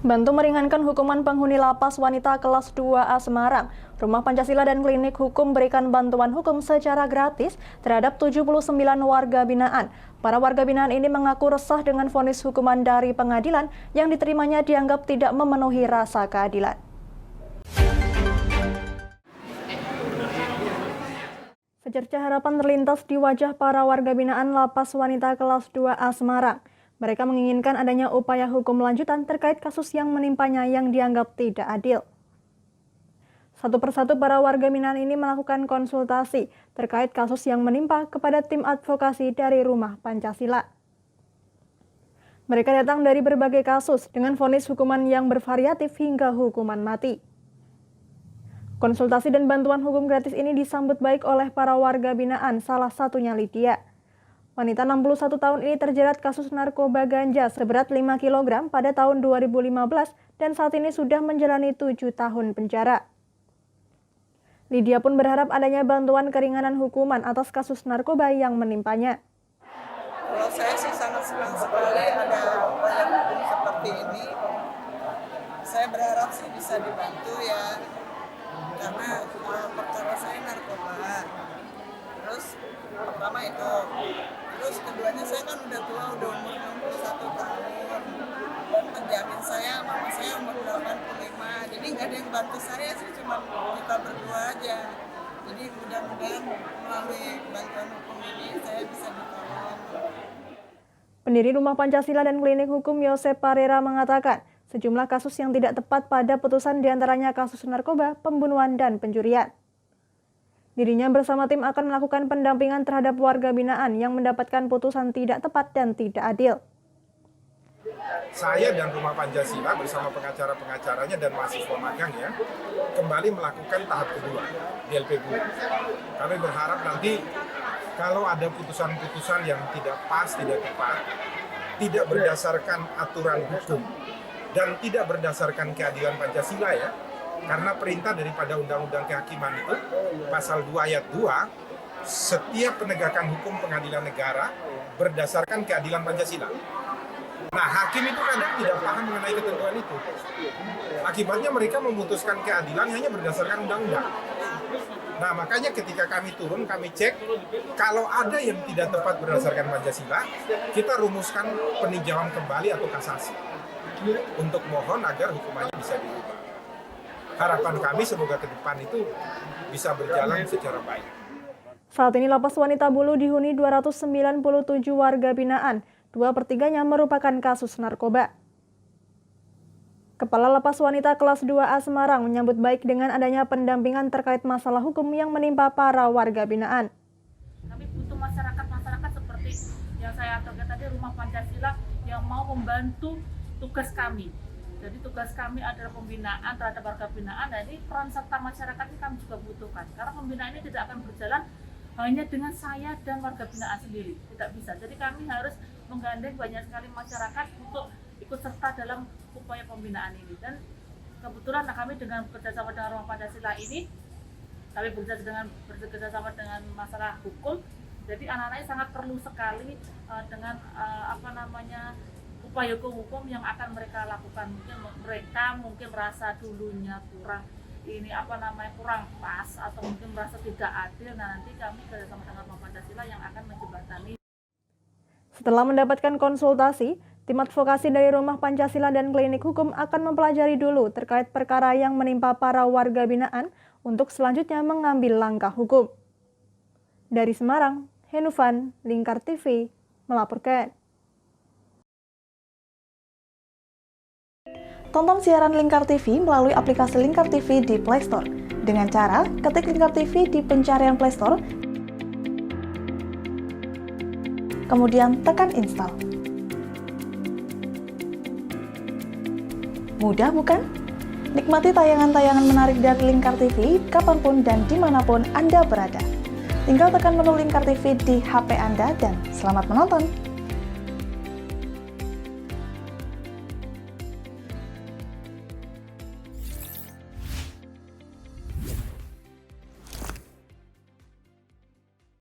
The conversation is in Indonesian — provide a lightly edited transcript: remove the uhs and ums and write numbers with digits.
Bantu meringankan hukuman penghuni lapas wanita kelas 2A Semarang, Rumah Pancasila dan Klinik Hukum berikan bantuan hukum secara gratis terhadap 79 warga binaan. Para warga binaan ini mengaku resah dengan vonis hukuman dari pengadilan yang diterimanya dianggap tidak memenuhi rasa keadilan. Secercah harapan terlintas di wajah para warga binaan lapas wanita kelas 2A Semarang. Mereka menginginkan adanya upaya hukum lanjutan terkait kasus yang menimpanya yang dianggap tidak adil. Satu persatu para warga binaan ini melakukan konsultasi terkait kasus yang menimpa kepada tim advokasi dari Rumah Pancasila. Mereka datang dari berbagai kasus dengan vonis hukuman yang bervariatif hingga hukuman mati. Konsultasi dan bantuan hukum gratis ini disambut baik oleh para warga binaan, salah satunya Lydia. Wanita 61 tahun ini terjerat kasus narkoba ganja seberat 5 kg pada tahun 2015 dan saat ini sudah menjalani 7 tahun penjara. Lydia pun berharap adanya bantuan keringanan hukuman atas kasus narkoba yang menimpanya. Kalau saya sih sangat senang sekali ada upaya hukum seperti ini. Saya berharap sih bisa dibantu ya, karena perkara saya narkoba. Terus pertama itu, terus keduanya saya kan udah tua, udah umur 61 tahun. Dan penjamin saya, mama saya umur 85. Jadi nggak ada yang bantu saya sih, cuma kita berdua aja. Jadi mudah-mudahan melalui bantuan hukum ini saya bisa ditolong. Pendiri Rumah Pancasila dan Klinik Hukum Yosep Parera mengatakan, sejumlah kasus yang tidak tepat pada putusan diantaranya kasus narkoba, pembunuhan, dan pencurian. Dirinya bersama tim akan melakukan pendampingan terhadap warga binaan yang mendapatkan putusan tidak tepat dan tidak adil. Saya dan Rumah Pancasila bersama pengacara-pengacaranya dan mahasiswa magangnya kembali melakukan tahap kedua di LPG. Kami berharap nanti kalau ada putusan-putusan yang tidak pas, tidak tepat, tidak berdasarkan aturan hukum dan tidak berdasarkan keadilan Pancasila ya, karena perintah daripada Undang-Undang Kehakiman itu, pasal 2 ayat 2, setiap penegakan hukum pengadilan negara berdasarkan keadilan Pancasila. Nah, hakim itu kadang tidak paham mengenai ketentuan itu. Akibatnya mereka memutuskan keadilan hanya berdasarkan undang-undang. Nah, makanya ketika kami turun, kami cek, kalau ada yang tidak tepat berdasarkan Pancasila, kita rumuskan peninjauan kembali atau kasasi untuk mohon agar hukumannya bisa diubah. Harapan kami semoga ke depan itu bisa berjalan secara baik. Saat ini lapas wanita Bulu dihuni 297 warga binaan, 2/3-nya merupakan kasus narkoba. Kepala Lapas Wanita kelas 2A Semarang menyambut baik dengan adanya pendampingan terkait masalah hukum yang menimpa para warga binaan. Kami butuh masyarakat seperti yang saya target tadi, Rumah Pancasila yang mau membantu tugas kami. Jadi tugas kami adalah pembinaan terhadap warga binaan, dan ini peran serta masyarakat ini kami juga butuhkan. Karena pembinaan ini tidak akan berjalan hanya dengan saya dan warga binaan sendiri, tidak bisa. Jadi kami harus menggandeng banyak sekali masyarakat untuk ikut serta dalam upaya pembinaan ini. Dan kebetulan kami dengan bekerjasama dengan Rumah Pancasila ini, kami bekerjasama dengan masalah hukum. Jadi anak-anaknya sangat perlu sekali dengan upaya hukum yang akan mereka lakukan. Mereka mungkin merasa dulunya kurang pas atau mungkin merasa tidak adil. Nah, nanti kami bersama dengan Rumah Pancasila yang akan menjembatani. Setelah mendapatkan konsultasi, tim advokasi dari Rumah Pancasila dan Klinik Hukum akan mempelajari dulu terkait perkara yang menimpa para warga binaan untuk selanjutnya mengambil langkah hukum. Dari Semarang, Henufan, Lingkar TV, melaporkan. Tonton siaran Lingkar TV melalui aplikasi Lingkar TV di Play Store. Dengan cara ketik Lingkar TV di pencarian Play Store, kemudian tekan install. Mudah bukan? Nikmati tayangan-tayangan menarik dari Lingkar TV kapanpun dan dimanapun Anda berada. Tinggal tekan menu Lingkar TV di HP Anda dan selamat menonton!